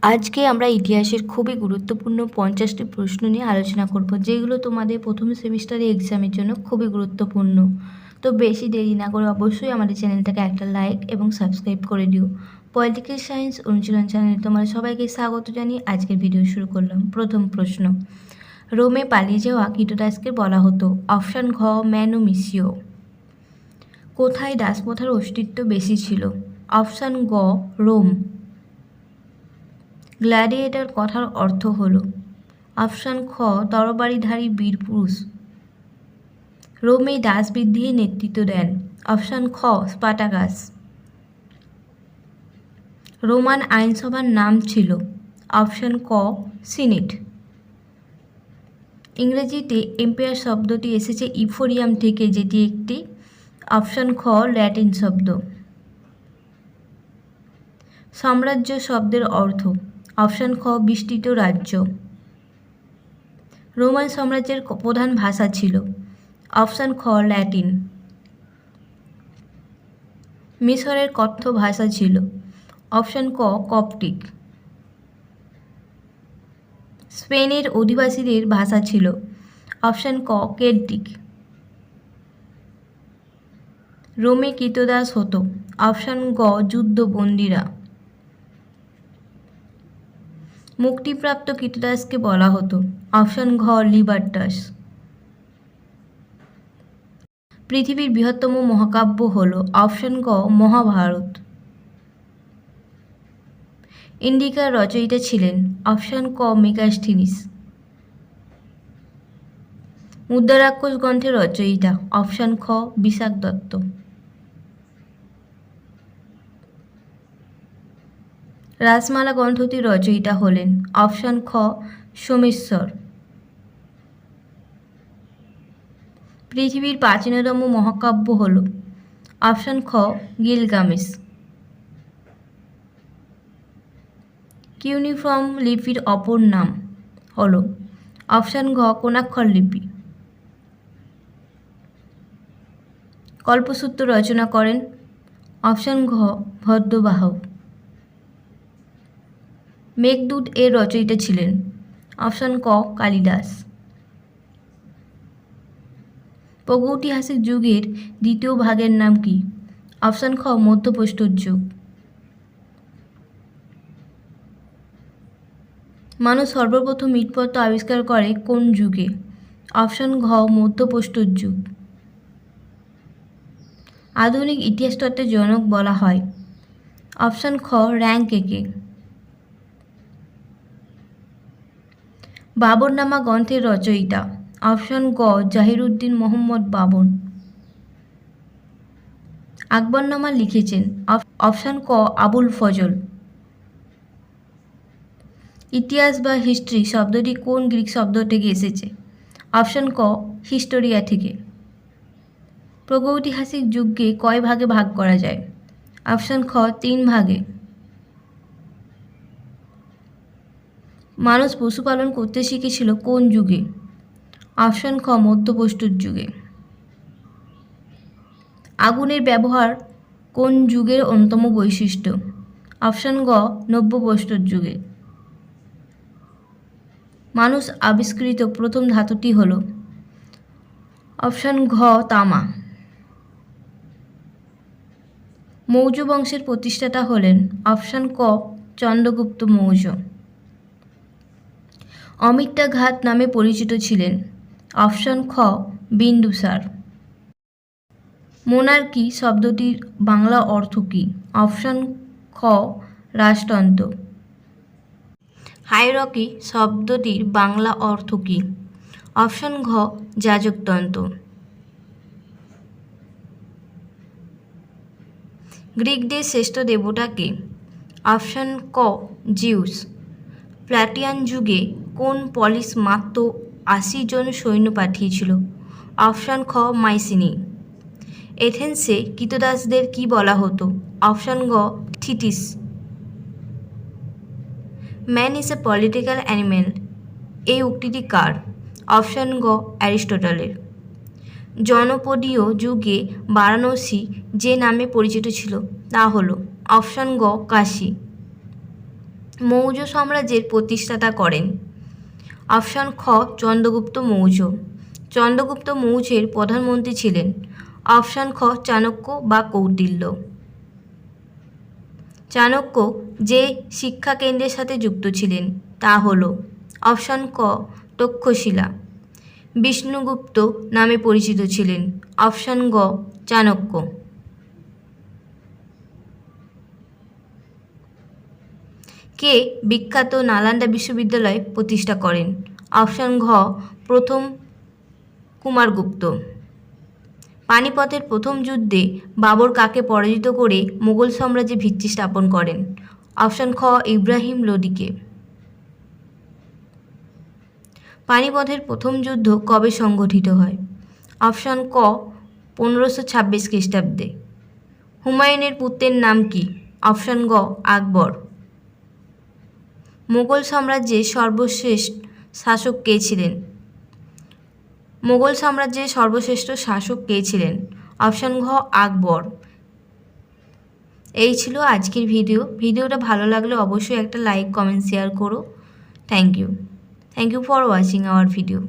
আজকে আমরা ইতিহাসের খুবই গুরুত্বপূর্ণ 50টি প্রশ্ন নিয়ে আলোচনা করব, যেগুলো তোমাদের প্রথম সেমিস্টারে এক্সামের জন্য খুবই গুরুত্বপূর্ণ। তো বেশি দেরি না করে অবশ্যই আমাদের চ্যানেলটাকে একটা লাইক এবং সাবস্ক্রাইব করে দিও। পলিটিক্যাল সায়েন্স অনুশীলন চ্যানেলে তোমাদের সবাইকে স্বাগত জানিয়ে আজকের ভিডিও শুরু করলাম। প্রথম প্রশ্ন, রোমে পালিয়ে যাওয়া কৃতদাসকে বলা হতো? অপশান ঘ, ম্যানুমিসিও। কোথায় দাসপ্রথার অস্তিত্ব বেশি ছিল? অপশান গ, রোম। গ্ল্যাডিয়েটর কথার অর্থ হল? অপশান খ, তরবারিধারী বীর পুরুষ। রোমে দাসবিদ্রোহে নেতৃত্ব দেন? অপশান খ, স্পার্টাকাস। রোমান আইনসভার নাম ছিল? অপশান ক, সিনেট। ইংরেজিতে এম্পায়ার শব্দটি এসেছে ইফোরিয়াম থেকে, যেটি একটি অপশান খ ল্যাটিন শব্দ। সাম্রাজ্য শব্দের অর্থ? অপশান খ, বিস্তৃত রাজ্য। রোমান সাম্রাজ্যের প্রধান ভাষা ছিল? অপশান খ, ল্যাটিন। মিশরের কথ্য ভাষা ছিল? অপশান ক, কপ্টিক। স্পেনের অধিবাসীদের ভাষা ছিল? অপশান ক, কেল্টিক। রোমে কৃতদাস হতো? অপশান গ, যুদ্ধবন্দীরা। মুক্তিপ্রাপ্ত কৃতদাসকে বলা হতো? অপশান ঘ, লিবার্টাস। পৃথিবীর বৃহত্তম মহাকাব্য হল? অপশান গ, মহাভারত। ইন্ডিকার রচয়িতা ছিলেন? অপশান ক, মেগাস্থিনিস। মুদ্রারাক্ষস গ্রন্থের রচয়িতা? অপশান খ, বিশাখ দত্ত। রাসমালা গ্রন্থটির রচয়িতা হলেন? অপশান খ, সোমেশ্বর। পৃথিবীর প্রাচীনতম মহাকাব্য হল? অপশান খ, গিলগামেশ। কিউনিফর্ম লিপির অপর নাম হল? অপশান ঘ, কোণাক্ষর লিপি। কল্পসূত্র রচনা করেন? অপশান ঘ, ভদ্রবাহ। মেঘদূত এর রচয়িতা ছিলেন? অপশান ক, কালিদাস। প্রাগৈতিহাসিক যুগের দ্বিতীয় ভাগের নাম কি? অপশান খ, মধ্যপ্রস্তর যুগ। মানুষ সর্বপ্রথম মৃৎপত্র আবিষ্কার করে কোন যুগে? অপশান ঘ, মধ্যপ্রস্তর যুগ। আধুনিক ইতিহাস তত্ত্বের জনক বলা হয়? অপশান খ, র্যাঙ্কেকে। বাবরনামা গ্রন্থের রচয়িতা? অপশান গ, জাহিরুদ্দিন মোহাম্মদ বাবর। আকবরনামা লিখেছেন? অপশান ক, আবুল ফজল। ইতিহাস বা হিস্ট্রি শব্দটি কোন গ্রিক শব্দ থেকে এসেছে? অপশান ক, হিস্টোরিয়া থেকে। প্রাগৈতিহাসিক যুগকে কয় ভাগে ভাগ করা যায়? অপশান খ, 3 ভাগে। মানুষ পশুপালন করতে শিখেছিল কোন যুগে? অপশান খ, মধ্যপ্রস্তর যুগে। আগুনের ব্যবহার কোন যুগের অন্যতম বৈশিষ্ট্য? অপশান গ, নব্যপ্রস্তর যুগে। মানুষ আবিষ্কৃত প্রথম ধাতুটি হল? অপশান ঘ, তামা। মৌর্য বংশের প্রতিষ্ঠাতা হলেন? অপশান ক, চন্দ্রগুপ্ত মৌর্য। অমিত্রা ঘাত নামে পরিচিত ছিলেন? অপশান খ, বিন্দুসার। মোনার্কি শব্দটির বাংলা অর্থ কী? অপশান খ, রাজতন্ত্র। হায়ারার্কি শব্দটির বাংলা অর্থ কী? অপশান ঘ, যাজকতন্ত্র। গ্রিকদের শ্রেষ্ঠ দেবতা কে? অপশান ক, জিউস। প্লাটিয়ান যুগে কোন পলিস মাত্র 80 জন সৈন্য পাঠিয়েছিল? অপশান খ, মাইসিনি। এথেন্সে কৃতদাসদের কি বলা হতো? অপশান গ, থিটিস। Man is a political animal, এই উক্তিটি কার? অপশান গ, অ্যারিস্টটলের। জনপদীয় যুগে বারাণসী যে নামে পরিচিত ছিল তা হল? অপশান গ, কাশী। মৌর্য সাম্রাজ্যের প্রতিষ্ঠাতা করেন? অপশান খ চন্দ্রগুপ্ত মৌর্য। চন্দ্রগুপ্ত মৌর্যের প্রধানমন্ত্রী ছিলেন? অপশান খ চাণক্য বা কৌটিল্য। চাণক্য যে শিক্ষা কেন্দ্রের সাথে যুক্ত ছিলেন তা হল? অপশান ক তক্ষশিলা। বিষ্ণুগুপ্ত নামে পরিচিত ছিলেন? অপশান গ চাণক্য। কে বিখ্যাত নালন্দা বিশ্ববিদ্যালয় প্রতিষ্ঠা করেন? অপশান ঘ প্রথম কুমারগুপ্ত। পানিপথের প্রথম যুদ্ধে বাবর কাকে পরাজিত করে মুঘল সাম্রাজ্যের ভিত্তি স্থাপন করেন? অপশান খ ইব্রাহিম লোদিকে। পানিপথের প্রথম যুদ্ধ কবে সংঘটিত হয়? অপশান ক 1526 খ্রিস্টাব্দে। হুমায়ুনের পুত্রের নাম কি? অপশান গ আকবর। মুঘল সাম্রাজ্যের সর্বশ্রেষ্ঠ শাসক কে ছিলেন? মুঘল সাম্রাজ্যের সর্বশ্রেষ্ঠ শাসক কে ছিলেন? অপশান ঘ আকবর। এই ছিল আজকের ভিডিওটা ভালো লাগলে অবশ্যই একটা লাইক কমেন্ট শেয়ার করো। Thank you for watching our video.